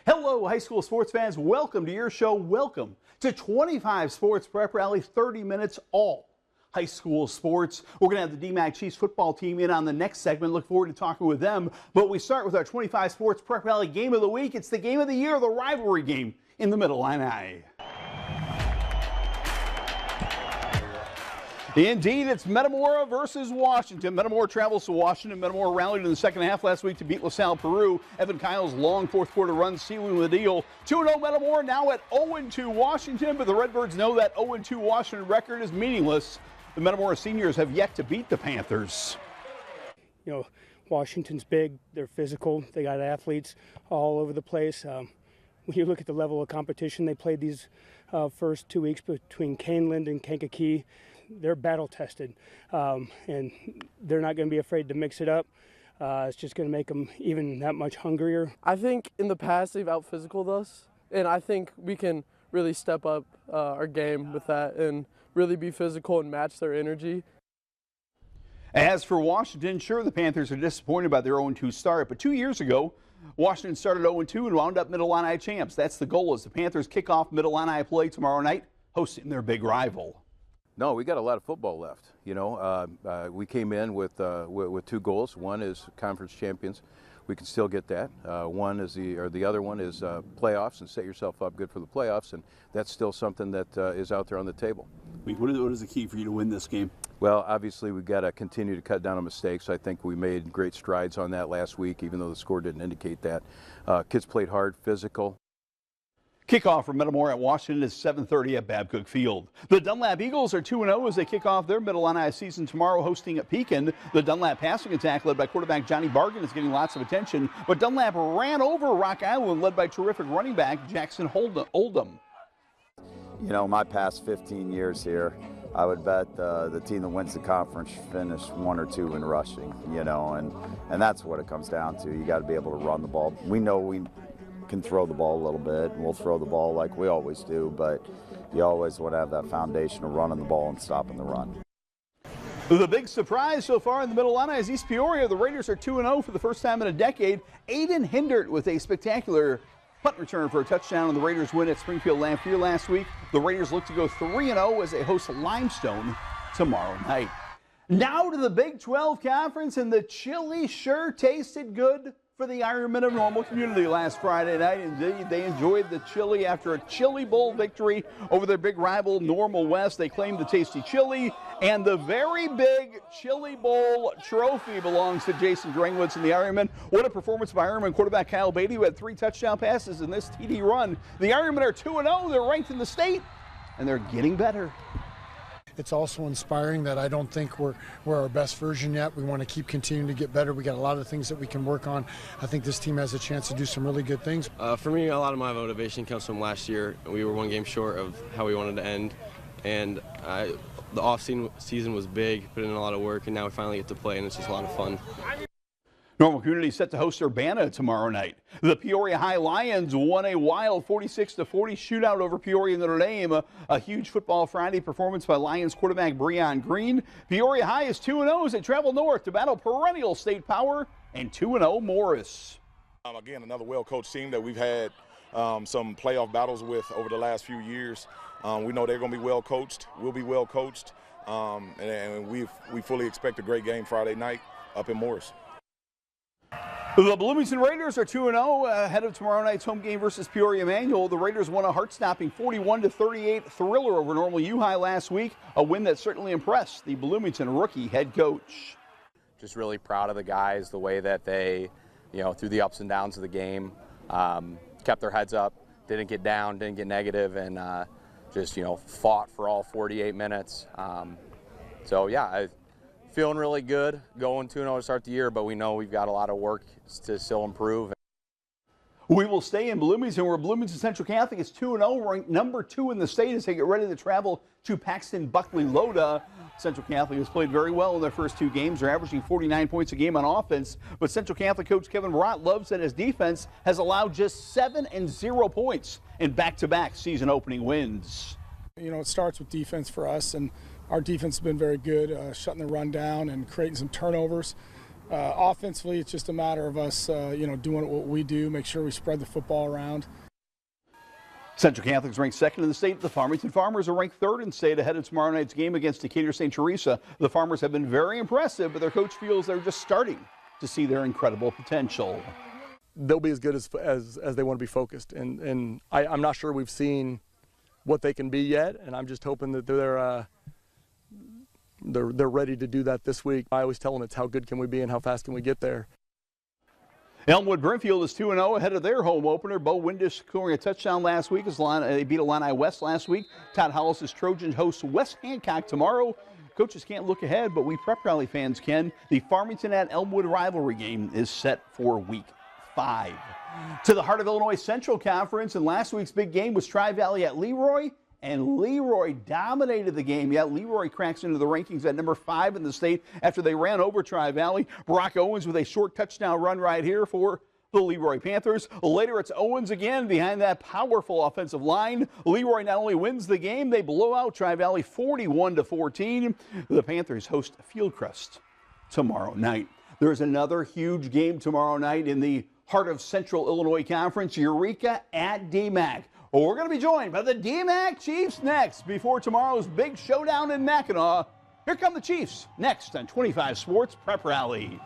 Hello, high school sports fans. Welcome to your show. Welcome to 25 Sports Prep Rally, 30 minutes all high school sports. We're going to have the DMACC Chiefs football team in on the next segment. Look forward to talking with them. But we start with our 25 Sports Prep Rally game of the week. It's the game of the year, the rivalry game in the Middle-Illini. Indeed, it's Metamora versus Washington. Metamora travels to Washington. Metamora rallied in the second half last week to beat LaSalle Peru. Evan Kyle's long fourth quarter run sealing the deal. 2-0 Metamora now at 0-2 Washington, but the Redbirds know that 0-2 Washington record is meaningless. The Metamora seniors have yet to beat the Panthers. You know, Washington's big, they're physical, they got athletes all over the place. When you look at the level of competition they played these first 2 weeks between Caneland and Kankakee, they're battle tested, and they're not going to be afraid to mix it up. It's just going to make them even that much hungrier. I think in the past they've out-physicaled us, and I think we can really step up our game with that and really be physical and match their energy. As for Washington, sure, the Panthers are disappointed by their 0-2 start, but 2 years ago, Washington started 0-2 and wound up Middle-Illini champs. That's the goal as the Panthers kick off Middle-Illini play tomorrow night, hosting their big rival. No, we got a lot of football left. You know, we came in with 2 goals. One is conference champions. We can still get that. The other one is playoffs and set yourself up good for the playoffs, and that's still something that is out there on the table. What is the key for you to win this game? Well, obviously we've got to continue to cut down on mistakes. I think we made great strides on that last week, even though the score didn't indicate that. Kids played hard, physical. Kickoff for Metamora at Washington is 7:30 at Babcock Field. The Dunlap Eagles are 2-0 as they kick off their Middle-Illini season tomorrow hosting at Pekin. The Dunlap passing attack led by quarterback Johnny Bargan is getting lots of attention, but Dunlap ran over Rock Island led by terrific running back Jackson Oldham. You know, my past 15 years here, I would bet the team that wins the conference finish 1 or 2 in rushing, you know, and that's what it comes down to. You got to be able to run the ball. We know we can throw the ball a little bit, and we'll throw the ball like we always do, but you always want to have that foundation of running the ball and stopping the run. The big surprise so far in the Middle-Illini is East Peoria. The Raiders are 2-0 for the first time in a decade. Aiden Hindert with a spectacular punt return for a touchdown, and the Raiders win at Springfield Lamphere last week. The Raiders look to go 3-0 as they host Limestone tomorrow night. Now to the Big 12 Conference, and the chili sure tasted good for the Ironmen of Normal community last Friday night. Indeed, they enjoyed the chili after a Chili Bowl victory over their big rival Normal West. They claimed the tasty chili, and the very big Chili Bowl trophy belongs to Jason Drangwitz and the Ironmen. What a performance by Ironman quarterback Kyle Beatty, who had 3 touchdown passes in this TD run. The Ironmen are 2-0. They're ranked in the state, and they're getting better. It's also inspiring that I don't think we're our best version yet. We want to keep continuing to get better. We got a lot of things that we can work on. I think this team has a chance to do some really good things. For me, a lot of my motivation comes from last year. We were 1 game short of how we wanted to end, and the off season was big, put in a lot of work, and now we finally get to play, and it's just a lot of fun. Normal Community set to host Urbana tomorrow night. The Peoria High Lions won a wild 46-40 shootout over Peoria Notre Dame. A huge Football Friday performance by Lions quarterback Breon Green. Peoria High is 2-0 as they travel north to battle perennial state power and 2-0 Morris. Again, another well-coached team that we've had some playoff battles with over the last few years. We know they're going to be well-coached. We'll be well-coached, and we fully expect a great game Friday night up in Morris. The Bloomington Raiders are 2-0 ahead of tomorrow night's home game versus Peoria Manual. The Raiders won a heart-stopping 41-38 thriller over Normal U High last week, a win that certainly impressed the Bloomington rookie head coach. Just really proud of the guys, the way that they, through the ups and downs of the game, kept their heads up, didn't get down, didn't get negative, and just, fought for all 48 minutes. Feeling really good, going 2-0 to start the year, but we know we've got a lot of work to still improve. We will stay in Bloomington, where Bloomington Central Catholic is 2-0, ranked number 2 in the state as they get ready to travel to Paxton Buckley Loda. Central Catholic has played very well in their first 2 games. They're averaging 49 points a game on offense, but Central Catholic coach Kevin Brott loves that his defense has allowed just 7 and 0 points in back-to-back season opening wins. It starts with defense for us, and our defense has been very good, shutting the run down and creating some turnovers. Offensively, it's just a matter of us, doing what we do, make sure we spread the football around. Central Catholic's ranked second in the state. The Farmington Farmers are ranked third in state ahead of tomorrow night's game against Decatur St. Teresa. The Farmers have been very impressive, but their coach feels they're just starting to see their incredible potential. They'll be as good as they want to be focused, and I'm not sure we've seen what they can be yet, and I'm just hoping that they're ready to do that this week. I always tell them it's how good can we be and how fast can we get there. Elmwood Brimfield is 2-0 ahead of their home opener. Bo Windish scoring a touchdown last week as they beat Illini West last week. Todd Hollis' Trojans host West Hancock tomorrow. Coaches can't look ahead, but we Prep Rally fans can. The Farmington at Elmwood rivalry game is set for week 5. To the Heart of Illinois Central Conference, and last week's big game was Tri-Valley at Leroy. And Leroy dominated the game. Yeah, Leroy cracks into the rankings at number 5 in the state after they ran over Tri-Valley. Brock Owens with a short touchdown run right here for the Leroy Panthers. Later, it's Owens again behind that powerful offensive line. Leroy not only wins the game, they blow out Tri-Valley 41-14. The Panthers host Fieldcrest tomorrow night. There's another huge game tomorrow night in the Heart of Central Illinois Conference, Eureka at DMAC. Well, we're going to be joined by the DMAC Chiefs next before tomorrow's big showdown in Mackinac. Here come the Chiefs next on 25 Sports Prep Rally.